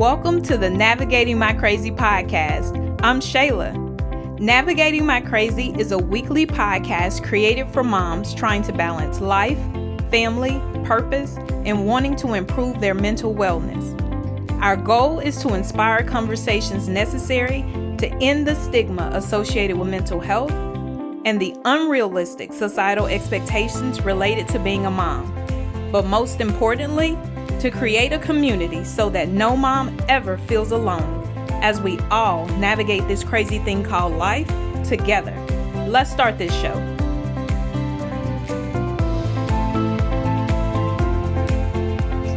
Welcome to the Navigating My Crazy podcast. I'm Shayla. Navigating My Crazy is a weekly podcast created for moms trying to balance life, family, purpose, and wanting to improve their mental wellness. Our goal is to inspire conversations necessary to end the stigma associated with mental health and the unrealistic societal expectations related to being a mom. But most importantly, to create a community so that no mom ever feels alone as we all navigate this crazy thing called life together. Let's start this show.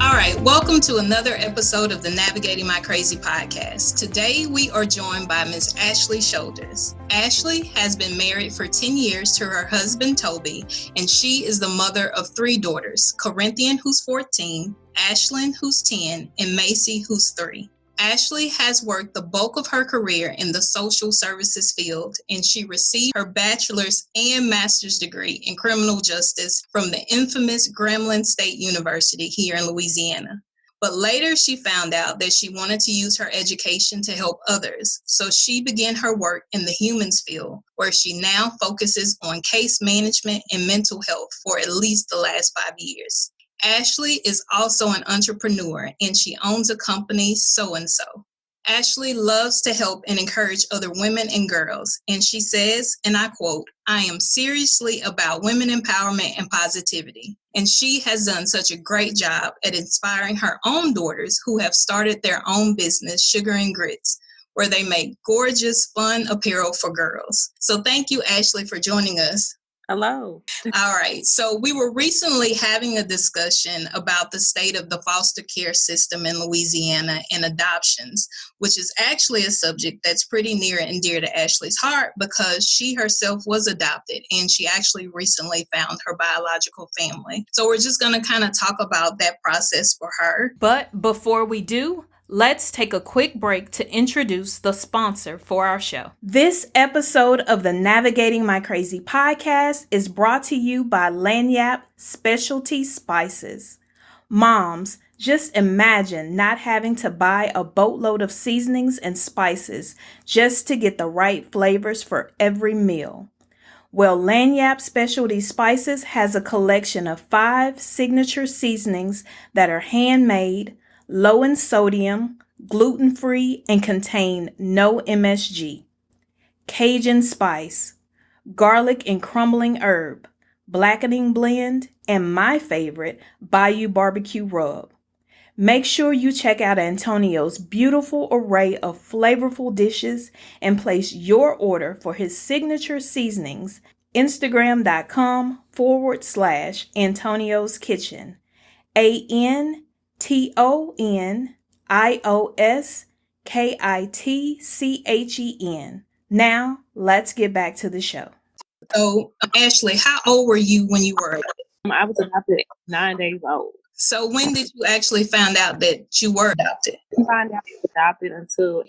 All right, welcome to another episode of the Navigating My Crazy podcast. Today we are joined by Ms. Travillion-Shoulders. Ashley has been married for 10 years to her husband, Toby, and she is the mother of 3 daughters, Corinthian, who's 14, Ashlyn, who's 10, and Macy, who's 3. Ashley has worked the bulk of her career in the social services field, and she received her bachelor's and master's degree in criminal justice from the infamous Grambling State University here in Louisiana. But later she found out that she wanted to use her education to help others, so she began her work in the humans field, where she now focuses on case management and mental health for at least the last 5 years. Ashley is also an entrepreneur, and she owns a company, So and So. Ashley loves to help and encourage other women and girls, and she says, and I quote, "I am seriously about women empowerment and positivity." And she has done such a great job at inspiring her own daughters who have started their own business, Sugar and Grits, where they make gorgeous, fun apparel for girls. So thank you, Ashley, for joining us. Hello. All right. So we were recently having a discussion about the state of the foster care system in Louisiana and adoptions, which is actually a subject that's pretty near and dear to Ashley's heart because she herself was adopted and she actually recently found her biological family. So we're just going to kind of talk about that process for her. But before we do, let's take a quick break to introduce the sponsor for our show. This episode of the Navigating My Crazy podcast is brought to you by Lagniappe Specialty Spices. Moms, just imagine not having to buy a boatload of seasonings and spices just to get the right flavors for every meal. Well, Lagniappe Specialty Spices has a collection of 5 signature seasonings that are handmade, low in sodium, gluten-free, and contain no MSG. Cajun spice, garlic and crumbling herb, blackening blend, and my favorite, Bayou barbecue rub. Make sure you check out Antonio's beautiful array of flavorful dishes and place your order for his signature seasonings, Instagram.com/Antonio's Kitchen. ANTONIOSKITCHEN. Now, let's get back to the show. So, Ashley, how old were you when you were adopted? I was adopted at 9 days old. So when did you actually find out that you were adopted? I didn't find out I was adopted until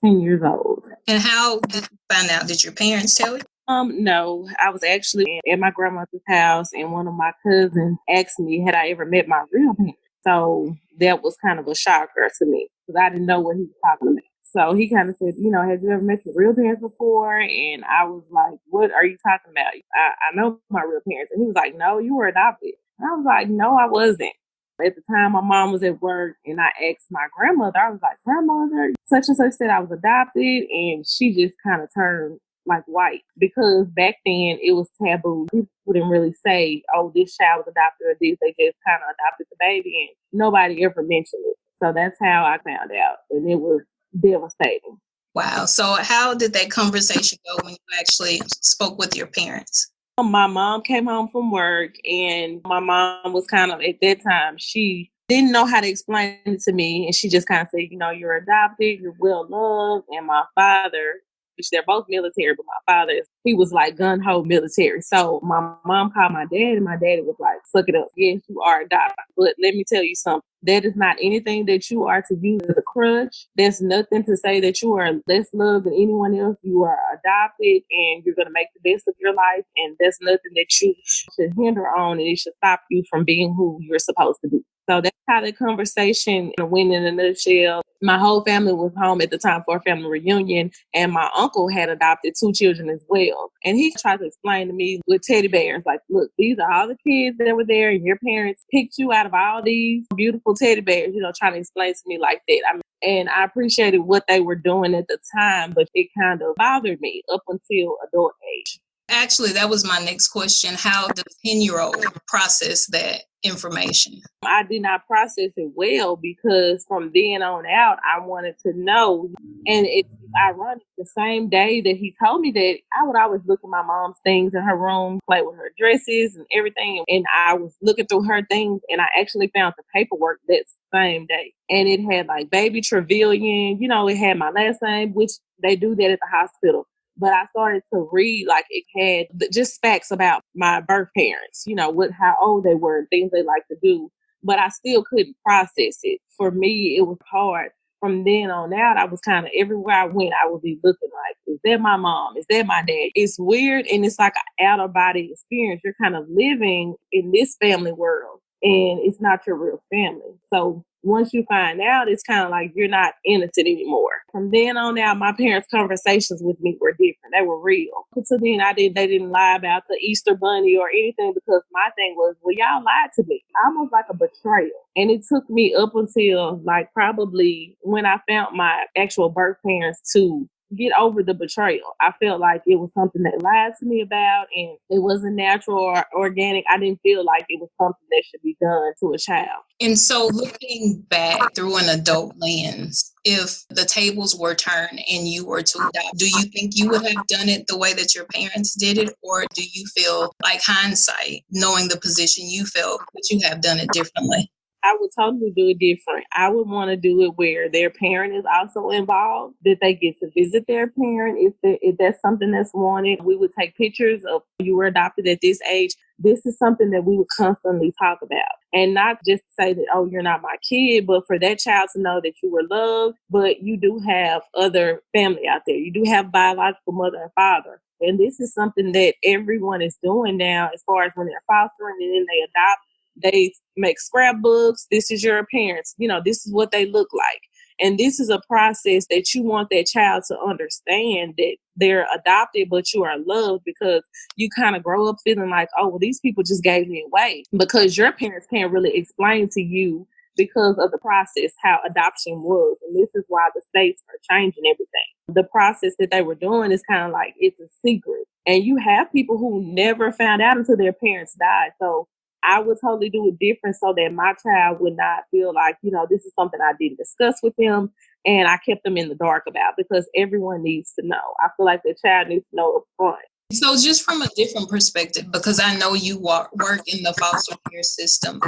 10 years old. And how did you find out? Did your parents tell you? No, I was actually at my grandmother's house, and one of my cousins asked me, had I ever met my real parents? So that was kind of a shocker to me because I didn't know what he was talking about. So he kind of said, have you ever met your real parents before? And I was like, what are you talking about? I know my real parents. And he was like, no, you were adopted. And I was like, no, I wasn't. At the time, my mom was at work, and I asked my grandmother, I was like, grandmother, such and such said I was adopted. And she just kind of turned like white because back then it was taboo. People wouldn't really say, oh, this child was adopted or this. They just kind of adopted the baby and nobody ever mentioned it. So that's how I found out. And it was devastating. Wow. So how did that conversation go when you actually spoke with your parents? My mom came home from work, and my mom was kind of, at that time, she didn't know how to explain it to me. And she just kind of said, you're adopted, you're well loved. And my father, which they're both military, but my father, he was like gun-ho military. So my mom called my dad, and my daddy was like, suck it up. Yes, you are adopted. But let me tell you something. That is not anything that you are to use as a crutch. There's nothing to say that you are less loved than anyone else. You are adopted, and you're going to make the best of your life. And there's nothing that you should hinder on, and it should stop you from being who you're supposed to be. So that's how the conversation went in a nutshell. My whole family was home at the time for a family reunion, and my uncle had adopted 2 children as well. And he tried to explain to me with teddy bears, like, look, these are all the kids that were there, and your parents picked you out of all these beautiful teddy bears, trying to explain to me like that. And I appreciated what they were doing at the time, but it kind of bothered me up until adult age. Actually, that was my next question. How does 10-year-old process that information? I did not process it well because from then on out, I wanted to know. And it's ironic, the same day that he told me that, I would always look at my mom's things in her room, play with her dresses and everything. And I was looking through her things, and I actually found the paperwork that same day. And it had like baby Travillion, it had my last name, which they do that at the hospital. But I started to read, like, it had just facts about my birth parents, how old they were and things they like to do. But I still couldn't process it. For me, it was hard. From then on out, I was kind of, everywhere I went, I would be looking like, is that my mom? Is that my dad? It's weird, and it's like an out-of-body experience. You're kind of living in this family world, and it's not your real family. So once you find out, it's kind of like you're not innocent anymore. From then on out, my parents' conversations with me were different. They were real. So then they didn't lie about the Easter bunny or anything, because my thing was, well, y'all lied to me. Almost like a betrayal. And it took me up until like probably when I found my actual birth parents to get over the betrayal. I felt like it was something that lied to me about, and it wasn't natural or organic. I didn't feel like it was something that should be done to a child. And so looking back through an adult lens, if the tables were turned and you were to adopt, do you think you would have done it the way that your parents did it? Or do you feel like hindsight, knowing the position you felt, that you have done it differently? I would totally do it different. I would want to do it where their parent is also involved, that they get to visit their parent if that's something that's wanted. We would take pictures of you were adopted at this age. This is something that we would constantly talk about. And not just say that, oh, you're not my kid, but for that child to know that you were loved, but you do have other family out there. You do have biological mother and father. And this is something that everyone is doing now, as far as when they're fostering and then they adopt. They make scrapbooks. This is your parents. This is what they look like. And this is a process that you want that child to understand, that they're adopted, but you are loved, because you kind of grow up feeling like, oh, well, these people just gave me away, because your parents can't really explain to you, because of the process, how adoption was. And this is why the states are changing everything. The process that they were doing is kind of like, it's a secret. And you have people who never found out until their parents died. So I would totally do it different, so that my child would not feel like, this is something I didn't discuss with them and I kept them in the dark about, because everyone needs to know. I feel like the child needs to know up front. So just from a different perspective, because I know you work in the foster care system,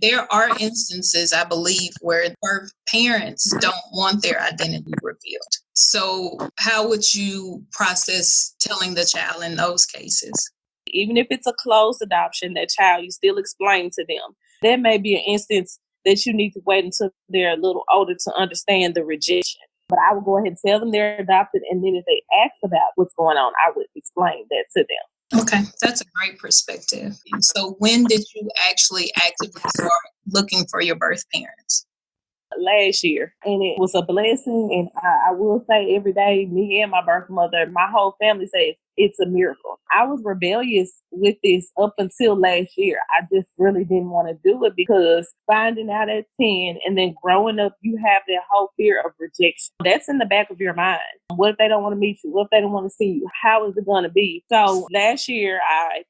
there are instances, I believe, where birth parents don't want their identity revealed. So how would you process telling the child in those cases? Even if it's a closed adoption, that child, you still explain to them. There may be an instance that you need to wait until they're a little older to understand the rejection. But I would go ahead and tell them they're adopted, and then if they ask about what's going on, I would explain that to them. Okay, that's a great perspective. So when did you actually actively start looking for your birth parents? Last year, and it was a blessing. And I will say, every day, me and my birth mother, my whole family says it's a miracle. I was rebellious with this up until last year. I just really didn't want to do it, because finding out at 10 and then growing up, you have that whole fear of rejection. That's in the back of your mind. What if they don't want to meet you? What if they don't want to see you? How is it going to be? So last year,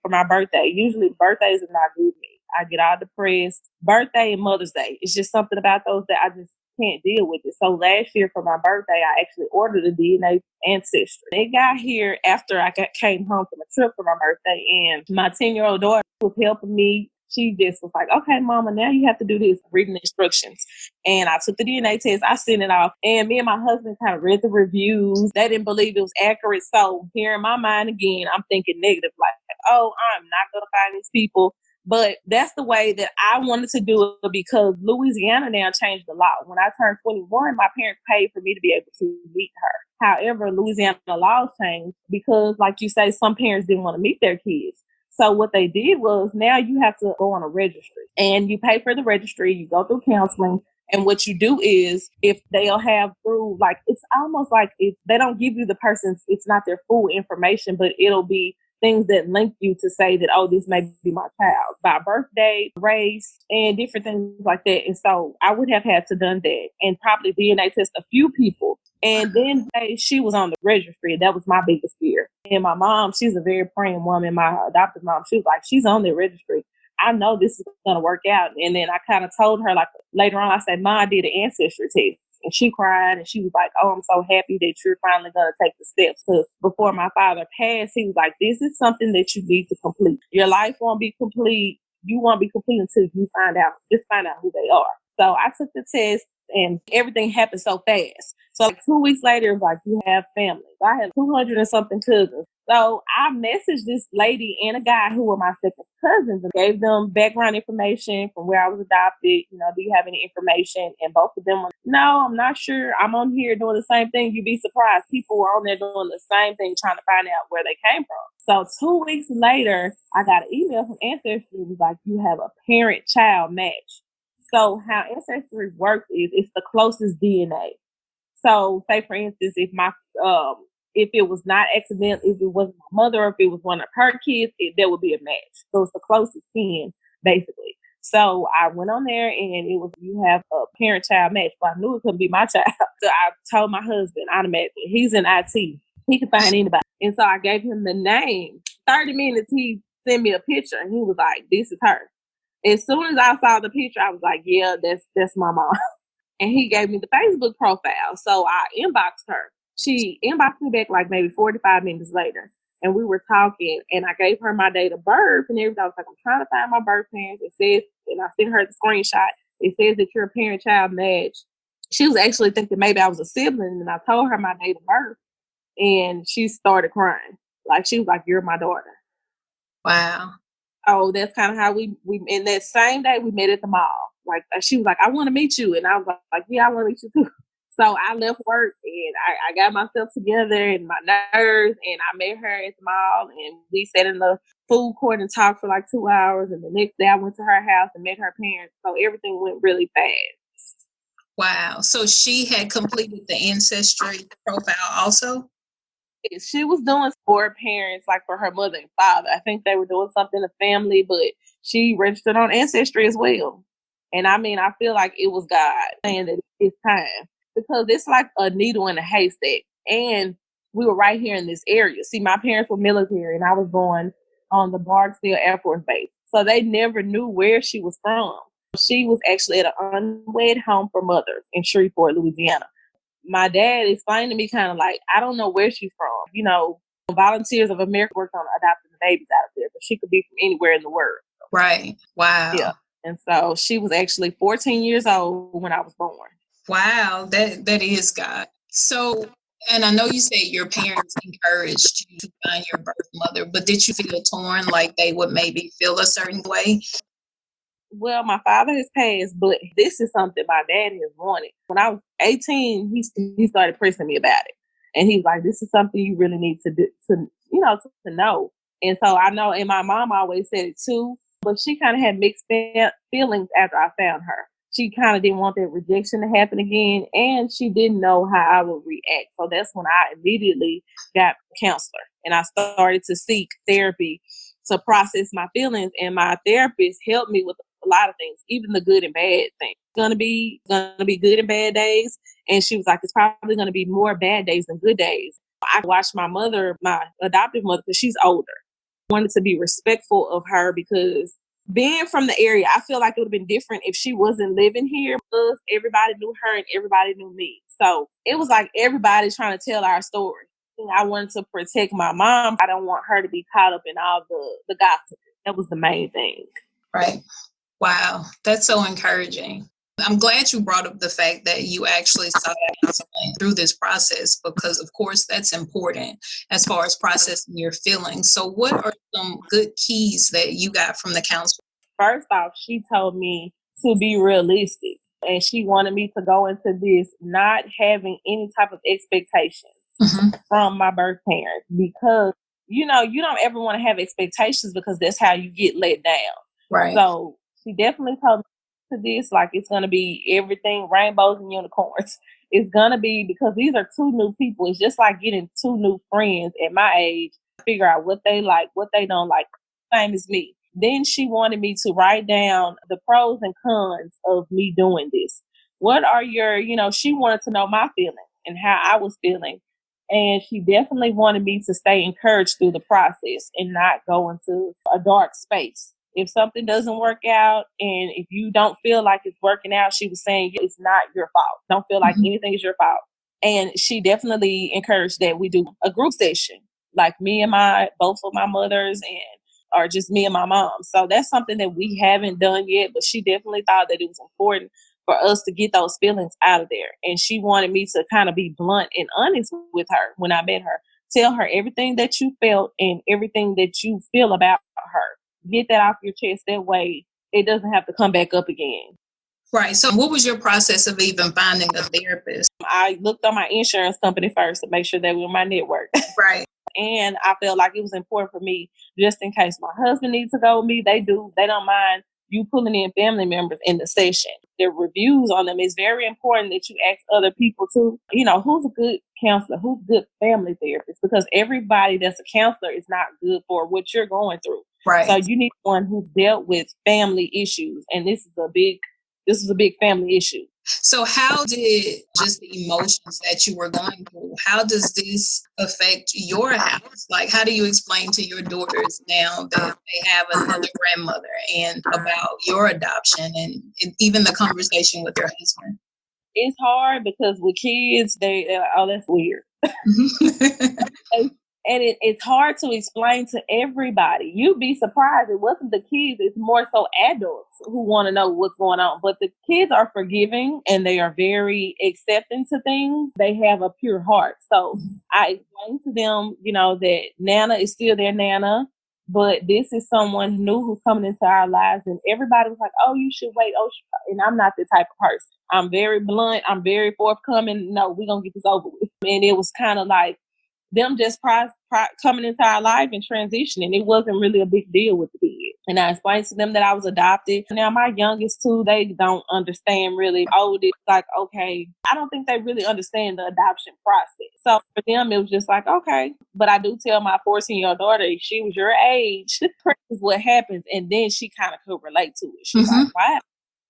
for my birthday, usually birthdays are not good for me. I get all depressed. Birthday and Mother's Day, it's just something about those that I just can't deal with it. So last year for my birthday, I actually ordered a DNA Ancestry. It got here after I came home from a trip for my birthday, and my 10-year-old daughter was helping me. She just was like, okay, Mama, now you have to do this, reading the instructions. And I took the DNA test, I sent it off, and me and my husband kind of read the reviews. They didn't believe it was accurate. So here in my mind again, I'm thinking negative, like, oh, I'm not going to find these people. But that's the way that I wanted to do it, because Louisiana now changed the law. When I turned 21, my parents paid for me to be able to meet her. However, Louisiana laws changed because, like you say, some parents didn't want to meet their kids. So what they did was now you have to go on a registry and you pay for the registry, you go through counseling. And what you do is if they'll have through, like, it's almost like if they don't give you the person's, it's not their full information, but it'll be things that link you to say that, oh, this may be my child by birthday, race, and different things like that. And so I would have had to done that and probably DNA test a few people. And then she was on the registry. That was my biggest fear. And my mom, she's a very praying woman. My adopted mom, she was like, she's on the registry. I know this is going to work out. And then I kind of told her, like, later on, I said, Ma, I did an ancestry test. And she cried and she was like, oh, I'm so happy that you're finally going to take the steps. Because before my father passed, he was like, this is something that you need to complete. Your life won't be complete. You won't be complete until you find out who they are. So I took the test and everything happened so fast. So like 2 weeks later, it was like, you have family. I have 200 and something cousins. So I messaged this lady and a guy who were my second cousins and gave them background information from where I was adopted. You know, do you have any information? And both of them were, no, I'm not sure. I'm on here doing the same thing. You'd be surprised. People were on there doing the same thing, trying to find out where they came from. So 2 weeks later, I got an email from Ancestry. It was like, you have a parent-child match. So how Ancestry works is it's the closest DNA. So say, for instance, if it was not accidental, if it wasn't my mother, or if it was one of her kids, there would be a match. So it's the closest kin, basically. So I went on there and it was, you have a parent-child match, but I knew it couldn't be my child. So I told my husband automatically, he's in IT. He can find anybody. And so I gave him the name. 30 minutes, he sent me a picture and he was like, this is her. As soon as I saw the picture, I was like, yeah, that's my mom. And he gave me the Facebook profile. So I inboxed her. She inboxed me back like maybe 45 minutes later. And we were talking and I gave her my date of birth and everything. I was like, I'm trying to find my birth parents. It says, and I sent her the screenshot. It says that you're a parent-child match. She was actually thinking maybe I was a sibling. And I told her my date of birth and she started crying. Like, she was like, you're my daughter. Wow. Oh, that's kind of how we in that same day we met at the mall. Like, she was like, I want to meet you. And I was like, yeah, I want to meet you too. So I left work and I got myself together and my nerves and I met her at the mall and we sat in the food court and talked for like 2 hours. And the next day I went to her house and met her parents. So everything went really fast. Wow. So she had completed the Ancestry profile also? She was doing for parents, like for her mother and father. I think they were doing something to family, but she registered on Ancestry as well. And I mean, I feel like it was God saying that it's time. Because it's like a needle in a haystack. And we were right here in this area. See, my parents were military and I was born on the Barksdale Air Force Base. So they never knew where she was from. She was actually at an unwed home for mothers in Shreveport, Louisiana. My dad explained to me kind of like, I don't know where she's from. You know, Volunteers of America worked on adopting the babies out of there, but she could be from anywhere in the world. Right. Wow. Yeah. And so she was actually 14 years old when I was born. Wow, that is God. So, and I know you said your parents encouraged you to find your birth mother, but did you feel torn, like they would maybe feel a certain way? Well, my father has passed, but this is something my dad has wanted. When I was 18, he started pressing me about it. And he's like, this is something you really need to do, to know. And so I know, and my mom always said it too, but she kind of had mixed feelings after I found her. She kind of didn't want that rejection to happen again, and she didn't know how I would react. So that's when I immediately got a counselor, and I started to seek therapy to process my feelings. And my therapist helped me with a lot of things, even the good and bad things. Gonna be good and bad days, and she was like, "It's probably gonna be more bad days than good days." I watched my mother, my adoptive mother, because she's older. I wanted to be respectful of her because being from the area, I feel like it would have been different if she wasn't living here because everybody knew her and everybody knew me. So it was like everybody trying to tell our story. I wanted to protect my mom. I don't want her to be caught up in all the gossip. That was the main thing. Right. Wow. That's so encouraging. I'm glad you brought up the fact that you actually sought counseling through this process because, of course, that's important as far as processing your feelings. So what are some good keys that you got from the counselor? First off, she told me to be realistic, and she wanted me to go into this not having any type of expectations from my birth parents because you don't ever want to have expectations because that's how you get let down. Right. So she definitely told me to this, like, it's going to be everything, rainbows and unicorns. It's going to be, because these are two new people. It's just like getting two new friends at my age, figure out what they like, what they don't like, same as me. Then she wanted me to write down the pros and cons of me doing this. What are your, she wanted to know my feelings and how I was feeling. And she definitely wanted me to stay encouraged through the process and not go into a dark space. If something doesn't work out and if you don't feel like it's working out, she was saying it's not your fault. Don't feel like anything is your fault. And she definitely encouraged that we do a group session, like me and both of my mothers, or just me and my mom. So that's something that we haven't done yet, but she definitely thought that it was important for us to get those feelings out of there. And she wanted me to kind of be blunt and honest with her when I met her. Tell her everything that you felt and everything that you feel about her. Get that off your chest. That way it doesn't have to come back up again. Right. So what was your process of even finding a therapist? I looked on my insurance company first to make sure they were my network. Right. And I felt like it was important for me, just in case my husband needs to go with me. They don't mind you pulling in family members in the session. The reviews on them is very important that you ask other people too. Who's a good counselor? Who's a good family therapist? Because everybody that's a counselor is not good for what you're going through. Right. So you need one who's dealt with family issues. And this is a big family issue. So how did just the emotions that you were going through, how does this affect your house? Like, how do you explain to your daughters now that they have another grandmother and about your adoption and even the conversation with your husband? It's hard because with kids, they're like, oh, that's weird. And it's hard to explain to everybody. You'd be surprised. It wasn't the kids. It's more so adults who want to know what's going on. But the kids are forgiving and they are very accepting to things. They have a pure heart. So I explained to them, that Nana is still their Nana, but this is someone new who's coming into our lives. And everybody was like, oh, you should wait. And I'm not the type of person. I'm very blunt. I'm very forthcoming. No, we're going to get this over with. And it was kind of like them just coming into our life and transitioning. It wasn't really a big deal with the kids. And I explained to them that I was adopted. Now, my youngest two, they don't understand really. It's like, okay, I don't think they really understand the adoption process. So for them, it was just like, okay. But I do tell my 14-year-old daughter, if she was your age, this is what happens. And then she kind of could relate to it. She's like, wow.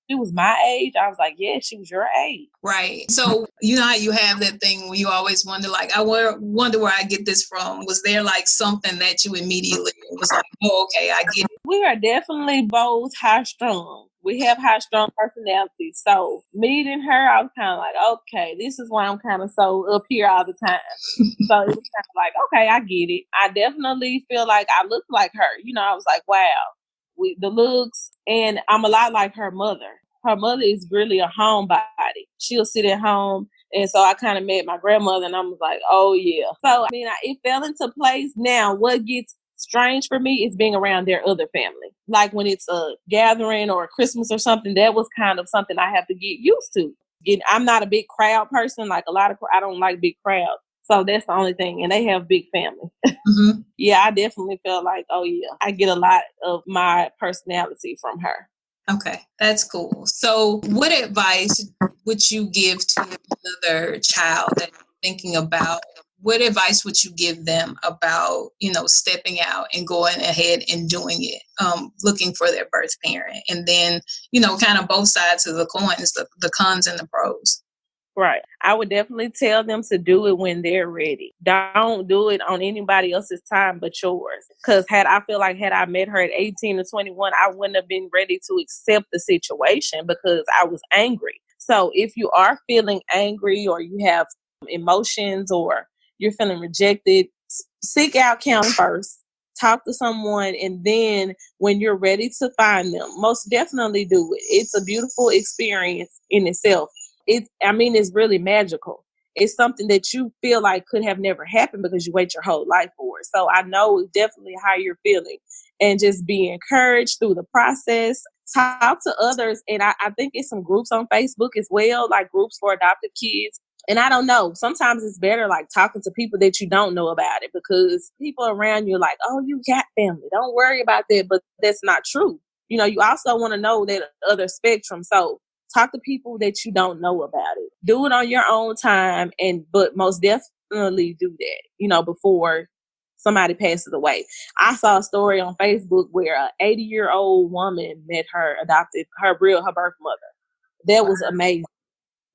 She was my age. I was like, yeah, she was your age. Right. So, you know how you have that thing where you always wonder, like, I wonder where I get this from. Was there like something that you immediately was like, oh, okay, I get it? We are definitely both high strung. We have high strung personalities. So meeting her, I was kind of like, okay, this is why I'm kind of so up here all the time. So it was kind of like, okay, I get it. I definitely feel like I look like her. I was like, wow. The looks, and I'm a lot like her mother. Her mother is really a homebody. She'll sit at home, and so I kind of met my grandmother, and I was like, oh yeah. So it fell into place. Now, what gets strange for me is being around their other family. Like when it's a gathering or a Christmas or something, that was kind of something I have to get used to. I'm not a big crowd person. Like I don't like big crowds. So that's the only thing. And they have big family. Yeah, I definitely feel like, oh yeah, I get a lot of my personality from her. Okay, that's cool. So what advice would you give to another child that you're thinking about? What advice would you give them about, stepping out and going ahead and doing it, looking for their birth parent? And then, kind of both sides of the coins, the cons and the pros. Right. I would definitely tell them to do it when they're ready. Don't do it on anybody else's time but yours. Because had I met her at 18 or 21, I wouldn't have been ready to accept the situation because I was angry. So if you are feeling angry or you have emotions or you're feeling rejected, seek out counseling first. Talk to someone, and then when you're ready to find them, most definitely do it. It's a beautiful experience in itself. It's really magical. It's something that you feel like could have never happened because you wait your whole life for it. So I know definitely how you're feeling, and just be encouraged through the process. Talk to others. And I think it's some groups on Facebook as well, like groups for adopted kids. And I don't know, sometimes it's better like talking to people that you don't know about it, because people around you are like, oh, you got family, don't worry about that. But that's not true. You know, you also want to know that other spectrum. So talk to people that you don't know about it. Do it on your own time, but most definitely do that, you know, before somebody passes away. I saw a story on Facebook where an 80-year-old woman met her birth mother. That was amazing.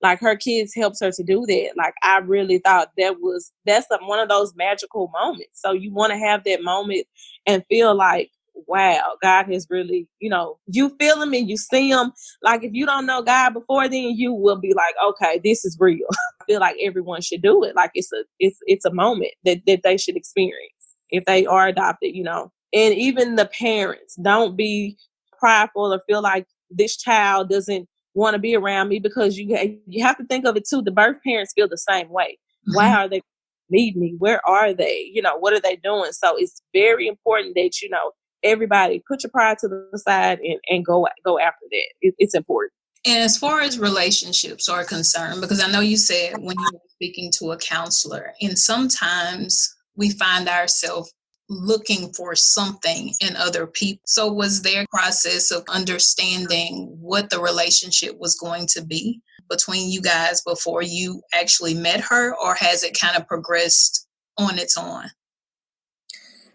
Like, her kids helped her to do that. Like, I really thought that's one of those magical moments. So you want to have that moment and feel like, wow, God has really, you know, you feel him and you see him. Like, if you don't know God before then, you will be like, okay, this is real. I feel like everyone should do it. Like, it's a moment that they should experience if they are adopted, you know. And even the parents, don't be prideful or feel like this child doesn't want to be around me, because you have to think of it too. The birth parents feel the same way. Mm-hmm. Why are they need me? Where are they? You know, what are they doing? So it's very important that, you know, everybody put your pride to the side and go after that. It's important. And as far as relationships are concerned, because I know you said when you were speaking to a counselor, and sometimes we find ourselves looking for something in other people. So was there a process of understanding what the relationship was going to be between you guys before you actually met her, or has it kind of progressed on its own?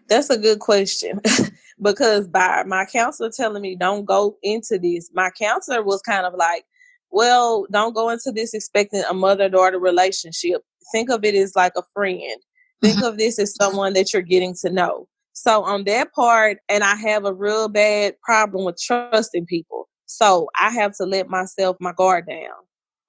That's a good question. Because by my counselor telling me don't go into this, my counselor was kind of like, well, don't go into this expecting a mother-daughter relationship. Think of it as like a friend. Think of this as someone that you're getting to know. So on that part, and I have a real bad problem with trusting people. So I have to let my guard down.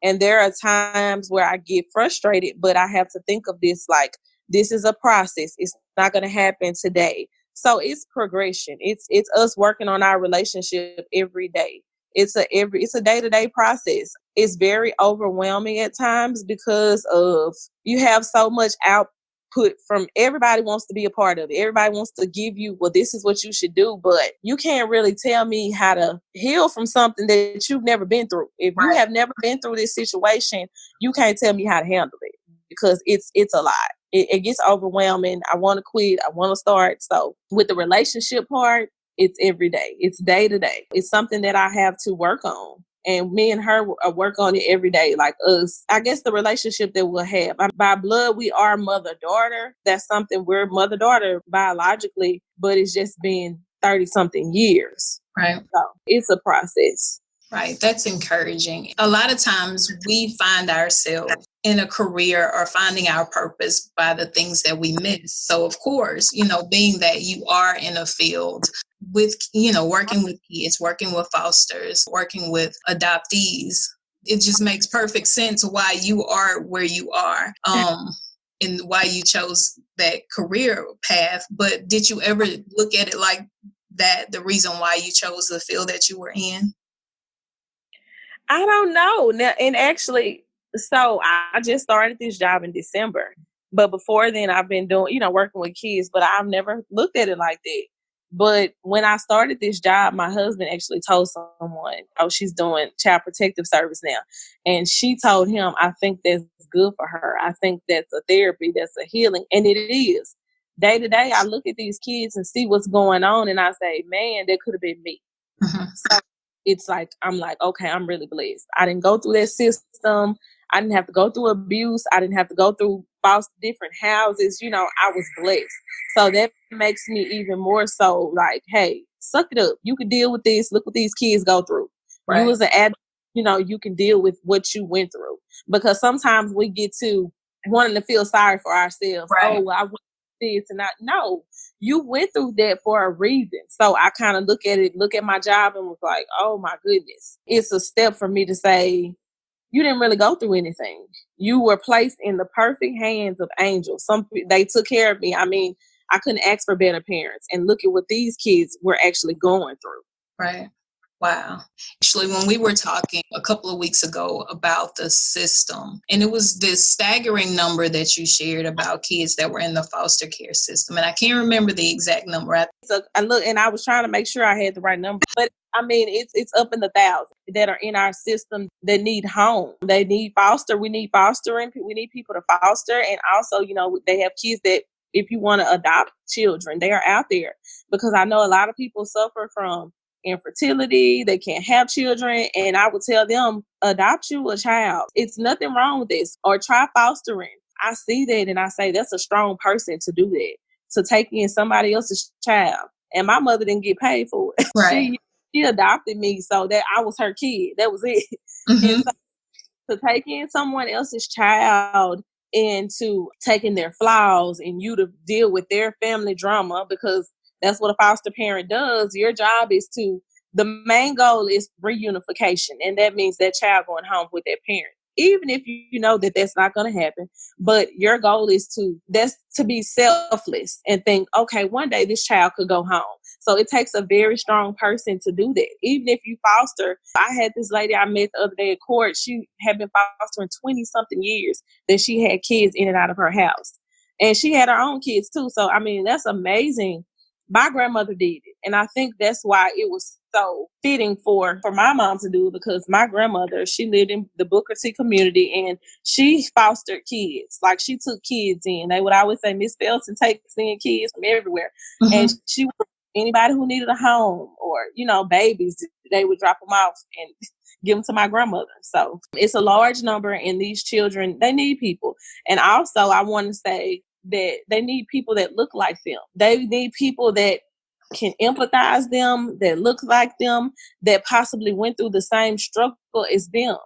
And there are times where I get frustrated, but I have to think of this like, this is a process. It's not going to happen today. So it's progression. It's us working on our relationship every day. It's a day-to-day process. It's very overwhelming at times because of you have so much output from everybody wants to be a part of it. Everybody wants to give you, well, this is what you should do, but you can't really tell me how to heal from something that you've never been through. If you have never been through this situation, you can't tell me how to handle it, because it's a lot. It gets overwhelming. I want to quit. I want to start. So with the relationship part, it's every day. It's day to day. It's something that I have to work on. And me and her work on it every day. Like us, I guess the relationship that we'll have. By blood, we are mother-daughter. That's something, we're mother-daughter biologically, but it's just been 30-something years. Right. So it's a process. Right. That's encouraging. A lot of times we find ourselves in a career or finding our purpose by the things that we miss. So, of course, you know, being that you are in a field with, you know, working with kids, working with fosters, working with adoptees, it just makes perfect sense why you are where you are, and why you chose that career path. But did you ever look at it like that, the reason why you chose the field that you were in? I don't know. Now, and actually, so I just started this job in December. But before then, I've been doing, you know, working with kids, but I've never looked at it like that. But when I started this job, my husband actually told someone, oh, she's doing child protective service now. And she told him, I think that's good for her. I think that's a therapy, that's a healing. And it is. Day to day, I look at these kids and see what's going on. And I say, man, that could have been me. Mm-hmm. So it's like, I'm like, okay, I'm really blessed. I didn't go through that system. I didn't have to go through abuse. I didn't have to go through false different houses. You know, I was blessed. So that makes me even more so like, hey, suck it up. You can deal with this. Look what these kids go through. Right. You as an adult, you know, you can deal with what you went through. Because sometimes we get to wanting to feel sorry for ourselves. Right. Oh, well, I went through this and not. No, you went through that for a reason. So I kind of look at my job and was like, oh my goodness. It's a step for me to say, you didn't really go through anything. You were placed in the perfect hands of angels. They took care of me. I mean, I couldn't ask for better parents. And look at what these kids were actually going through. Right. Wow. Actually, when we were talking a couple of weeks ago about the system, and it was this staggering number that you shared about kids that were in the foster care system. And I can't remember the exact number. So I look, and I was trying to make sure I had the right number, but I mean, it's up in the thousands that are in our system that need home. They need foster. We need fostering. We need people to foster. And also, they have kids that if you want to adopt children, they are out there. Because I know a lot of people suffer from infertility. They can't have children. And I would tell them, adopt you a child. It's nothing wrong with this. Or try fostering. I see that and I say that's a strong person to do that. To take in somebody else's child. And my mother didn't get paid for it. Right. She adopted me, so that I was her kid. That was it. Mm-hmm. And so to take in someone else's child and to taking their flaws and you to deal with their family drama, because that's what a foster parent does. Your job is the main goal is reunification. And that means that child going home with their parent. Even if you know that that's not going to happen, but your goal is to be selfless and think, okay, one day this child could go home. So it takes a very strong person to do that. Even if you foster, I had this lady I met the other day at court. She had been fostering 20 something years that she had kids in and out of her house. And she had her own kids too. So, I mean, that's amazing. My grandmother did it. And I think that's why it was so fitting for my mom to do it, because my grandmother, she lived in the Booker T community and she fostered kids. Like she took kids in. They would always say, Miss Felton takes in kids from everywhere. Mm-hmm. And she would, anybody who needed a home or, babies, they would drop them off and give them to my grandmother. So it's a large number, and these children, they need people. And also I want to say that they need people that look like them. They need people that can empathize them, that look like them, that possibly went through the same struggle as them.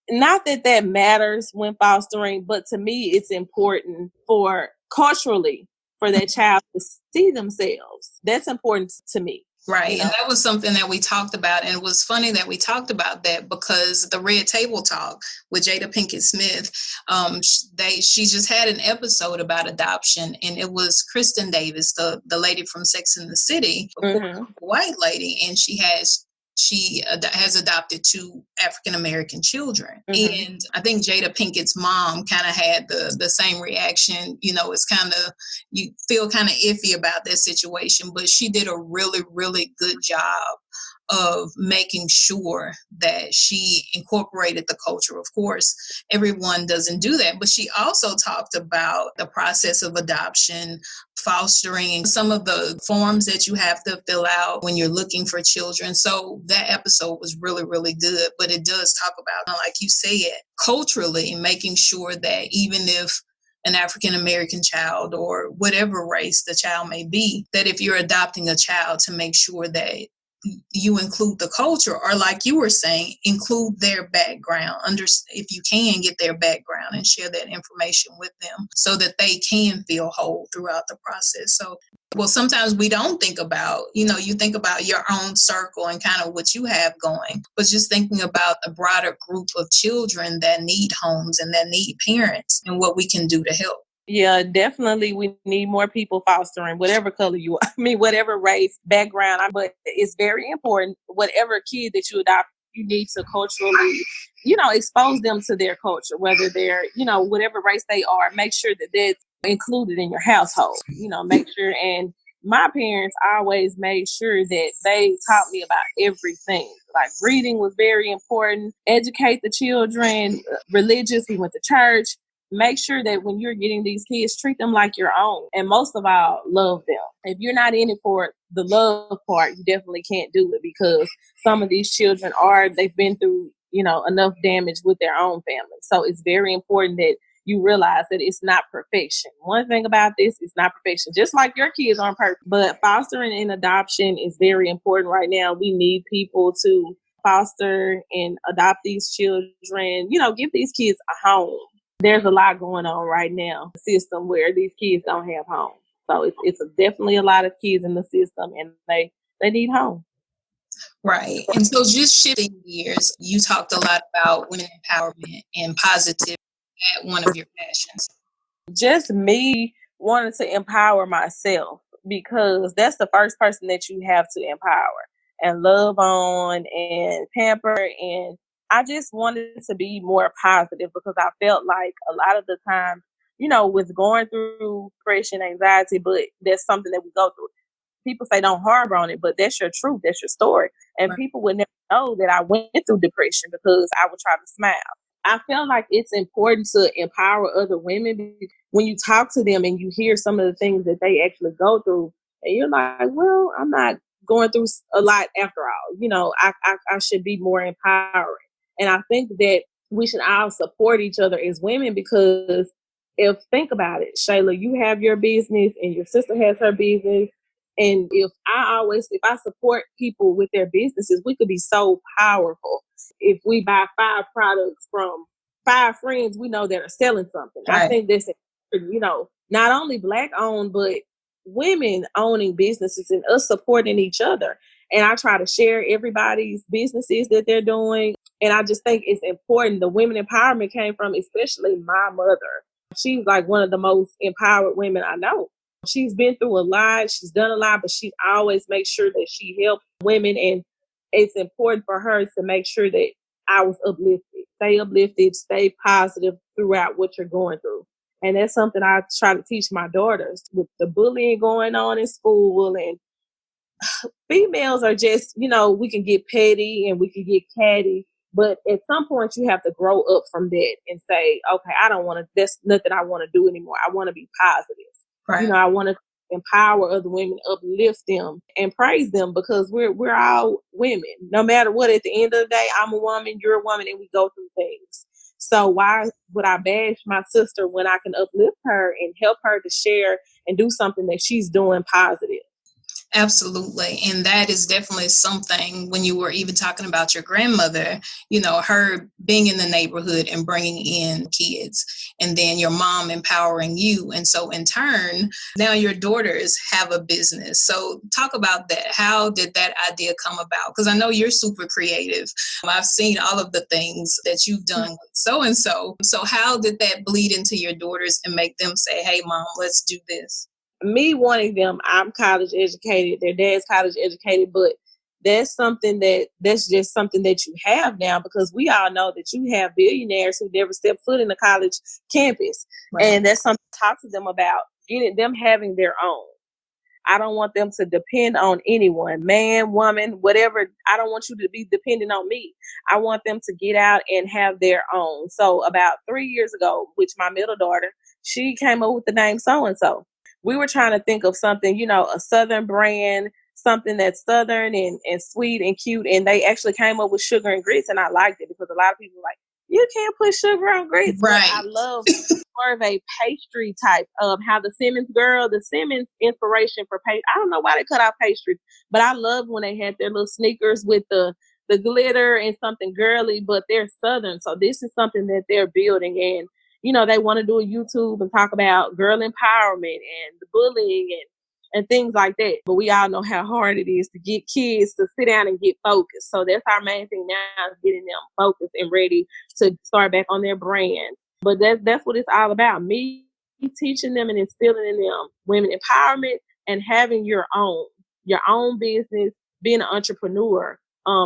Not that matters when fostering, but to me, it's important for culturally for that child to see themselves. That's important to me. Right. And that was something that we talked about. And it was funny that we talked about that because the Red Table Talk with Jada Pinkett Smith, she just had an episode about adoption. And it was Kristen Davis, the lady from Sex and the City, mm-hmm. white lady. And she has adopted 2 African-American children. Mm-hmm. And I think Jada Pinkett's mom kind of had the same reaction. It's kind of, you feel kind of iffy about that situation, but she did a really, really good job of making sure that she incorporated the culture. Of course, everyone doesn't do that, but she also talked about the process of adoption, fostering, and some of the forms that you have to fill out when you're looking for children. So that episode was really, really good, but it does talk about, like you said, culturally making sure that even if an African-American child or whatever race the child may be, that if you're adopting a child, to make sure that you include the culture, or like you were saying, include their background. If you can, get their background and share that information with them so that they can feel whole throughout the process. So, sometimes we don't think about, you think about your own circle and kind of what you have going, but just thinking about the broader group of children that need homes and that need parents and what we can do to help. Yeah, definitely. We need more people fostering, whatever color you are. Whatever race, background. But it's very important. Whatever kid that you adopt, you need to culturally, expose them to their culture, whether they're, whatever race they are. Make sure that that's included in your household. Make sure. And my parents always made sure that they taught me about everything. Like reading was very important. Educate the children. Religious. We went to church. Make sure that when you're getting these kids, treat them like your own. And most of all, love them. If you're not in it for the love part, you definitely can't do it, because some of these children they've been through, enough damage with their own family. So it's very important that you realize that it's not perfection. One thing about this, it's not perfection. Just like your kids aren't perfect. But fostering and adoption is very important right now. We need people to foster and adopt these children, give these kids a home. There's a lot going on right now, the system where these kids don't have homes. So it's definitely a lot of kids in the system, and they need home. Right. And so just shifting gears, you talked a lot about women empowerment and positivity at one of your passions. Just me wanting to empower myself, because that's the first person that you have to empower and love on and pamper. And I just wanted to be more positive, because I felt like a lot of the time, with going through depression, anxiety, but that's something that we go through. people say don't harbor on it, but that's your truth. That's your story. And people would never know that I went through depression because I would try to smile. I feel like it's important to empower other women because when you talk to them and you hear some of the things that they actually go through, and you're like, well, I'm not going through a lot after all. You know, I should be more empowering. And I think that we should all support each other as women because think about it, Shayla, you have your business and your sister has her business. And if I support people with their businesses, we could be so powerful. If we buy 5 products from 5 friends we know that are selling something. Right. I think that's, you know, not only Black owned, but women owning businesses and us supporting each other. And I try to share everybody's businesses that they're doing. And I just think it's important. The women empowerment came from especially my mother. She's like one of the most empowered women I know. She's been through a lot. She's done a lot, but she always makes sure that she helps women. And it's important for her to make sure that I was uplifted, stay positive throughout what you're going through. And that's something I try to teach my daughters with the bullying going on in school. And females are just, you know, we can get petty and we can get catty. But at some point you have to grow up from that and say, okay, that's nothing I want to do anymore. I want to be positive. Right. You know, I want to empower other women, uplift them and praise them because we're all women. No matter what, at the end of the day, I'm a woman, you're a woman, and we go through things. So why would I bash my sister when I can uplift her and help her to share and do something that she's doing positive? Absolutely. And that is definitely something when you were even talking about your grandmother, you know, her being in the neighborhood and bringing in kids and then your mom empowering you. And so in turn, now your daughters have a business. So talk about that. How did that idea come about? Because I know you're super creative. I've seen all of the things that you've done with so-and-so. So how did that bleed into your daughters and make them say, hey, Mom, let's do this? Me wanting them, I'm college educated, their dad's college educated, but that's just something that you have now because we all know that you have billionaires who never stepped foot in the college campus. Right. And that's something to talk to them about, getting them having their own. I don't want them to depend on anyone, man, woman, whatever. I don't want you to be dependent on me. I want them to get out and have their own. So about 3 years ago, which my middle daughter, she came up with the name so-and-so. We were trying to think of something, you know, a Southern brand, something that's Southern and sweet and cute. And they actually came up with sugar and grits. And I liked it because a lot of people were like, you can't put sugar on grits. Right. But I love more of a pastry type of how the Simmons inspiration for pastry. I don't know why they cut out pastry, but I love when they had their little sneakers with the glitter and something girly, but they're Southern. So this is something that they're building. And you know, they want to do a YouTube and talk about girl empowerment and the bullying and things like that. But we all know how hard it is to get kids to sit down and get focused. So that's our main thing now, is getting them focused and ready to start back on their brand. But that's what it's all about. Me teaching them and instilling in them women empowerment and having your own business, being an entrepreneur,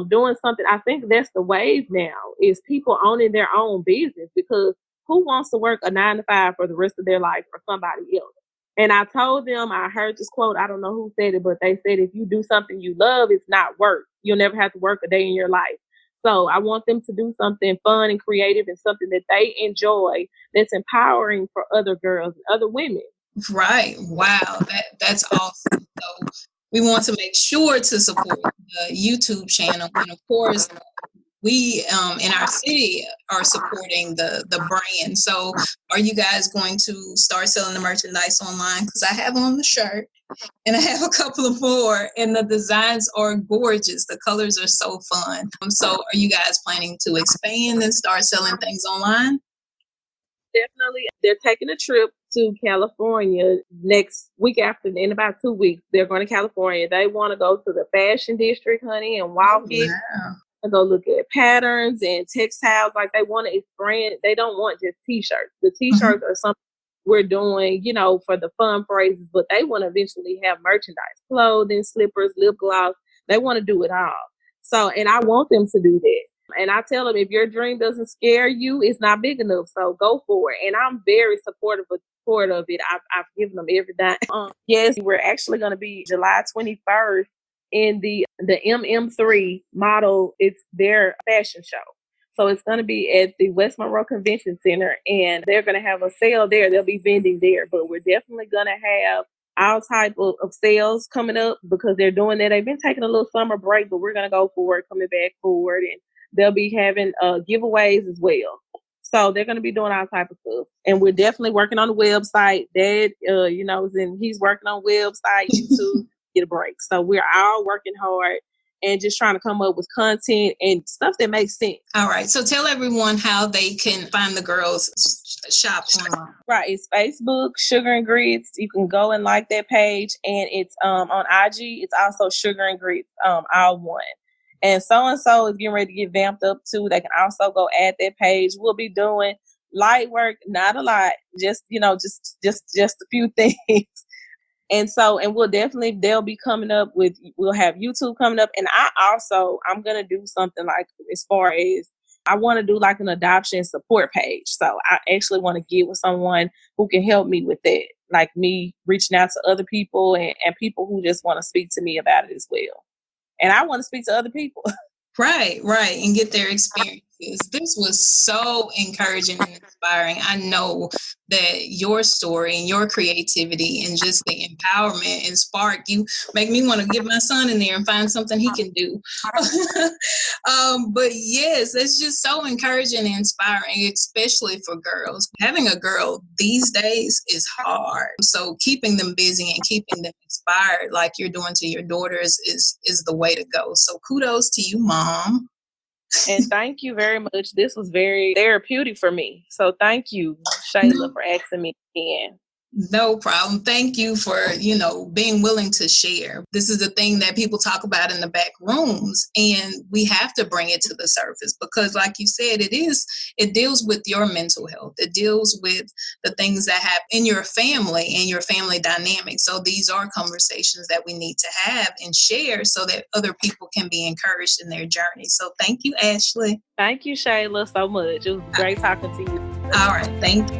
doing something. I think that's the wave now, is people owning their own business because who wants to work a 9-to-5 for the rest of their life for somebody else? And I told them, I heard this quote, I don't know who said it, but they said, if you do something you love, it's not work. You'll never have to work a day in your life. So I want them to do something fun and creative and something that they enjoy that's empowering for other girls and other women. Right. Wow. That's awesome. So we want to make sure to support the YouTube channel. And of course, we in our city are supporting the brand. So are you guys going to start selling the merchandise online? Because I have on the shirt and I have a couple of more and the designs are gorgeous. The colors are so fun. So are you guys planning to expand and start selling things online? Definitely. They're taking a trip to California next week in about 2 weeks. They're going to California. They want to go to the fashion district, honey, and walk it. And go look at patterns and textiles. Like they want to expand. They don't want just t-shirts. The t-shirts are something we're doing, you know, for the fun phrases, but they want to eventually have merchandise, clothing, slippers, lip gloss. They want to do it all. So, and I want them to do that. And I tell them, if your dream doesn't scare you, it's not big enough. So go for it. And I'm very supportive of support of it. I've given them every dime. Yes, we're actually going to be July 21st in the MM3 model. It's their fashion show. So it's going to be at the West Monroe Convention Center, and they're going to have a sale there. They'll be vending there, but we're definitely going to have all type of sales coming up because they're doing that. They've been taking a little summer break, but we're going to go forward, coming back forward, and they'll be having giveaways as well. So they're going to be doing all type of stuff. And we're definitely working on the website. Dad, and he's working on website, YouTube, get a break. So we're all working hard and just trying to come up with content and stuff that makes sense. All right. So tell everyone how they can find the girls' shop online. Right. It's Facebook, Sugar and Grits. You can go and like that page. And it's on IG. It's also Sugar and Grits, all one. And so is getting ready to get vamped up too. They can also go add that page. We'll be doing light work, not a lot, just a few things. And they'll be coming up with, we'll have YouTube coming up. And I'm going to do something like, as far as I want to do like an adoption support page. So I actually want to get with someone who can help me with that. Like me reaching out to other people and people who just want to speak to me about it as well. And I want to speak to other people. Right. And get their experiences. This was so encouraging and inspiring. I know that your story and your creativity and just the empowerment and spark, you make me want to get my son in there and find something he can do. But yes, it's just so encouraging and inspiring, especially for girls. Having a girl these days is hard. So keeping them busy and keeping them inspired like you're doing to your daughters is the way to go. So kudos to you, Mom. And thank you very much. This was very therapeutic for me. So thank you, Shayla, for asking me again. No problem. Thank you for, being willing to share. This is the thing that people talk about in the back rooms, and we have to bring it to the surface because, like you said, it deals with your mental health. It deals with the things that happen in your family and your family dynamics. So these are conversations that we need to have and share so that other people can be encouraged in their journey. So thank you, Ashley. Thank you, Shayla, so much. It was great talking to you. All right. Thank you.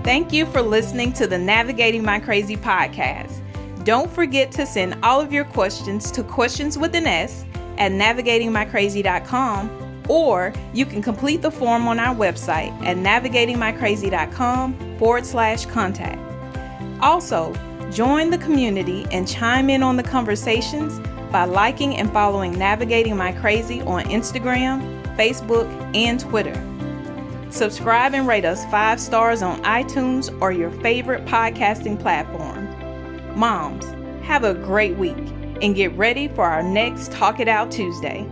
Thank you for listening to the Navigating My Crazy podcast. Don't forget to send all of your questions to questionswithans@navigatingmycrazy.com, or you can complete the form on our website at navigatingmycrazy.com/contact. Also, join the community and chime in on the conversations by liking and following Navigating My Crazy on Instagram, Facebook, and Twitter. Subscribe and rate us 5 stars on iTunes or your favorite podcasting platform. Moms, have a great week and get ready for our next Talk It Out Tuesday.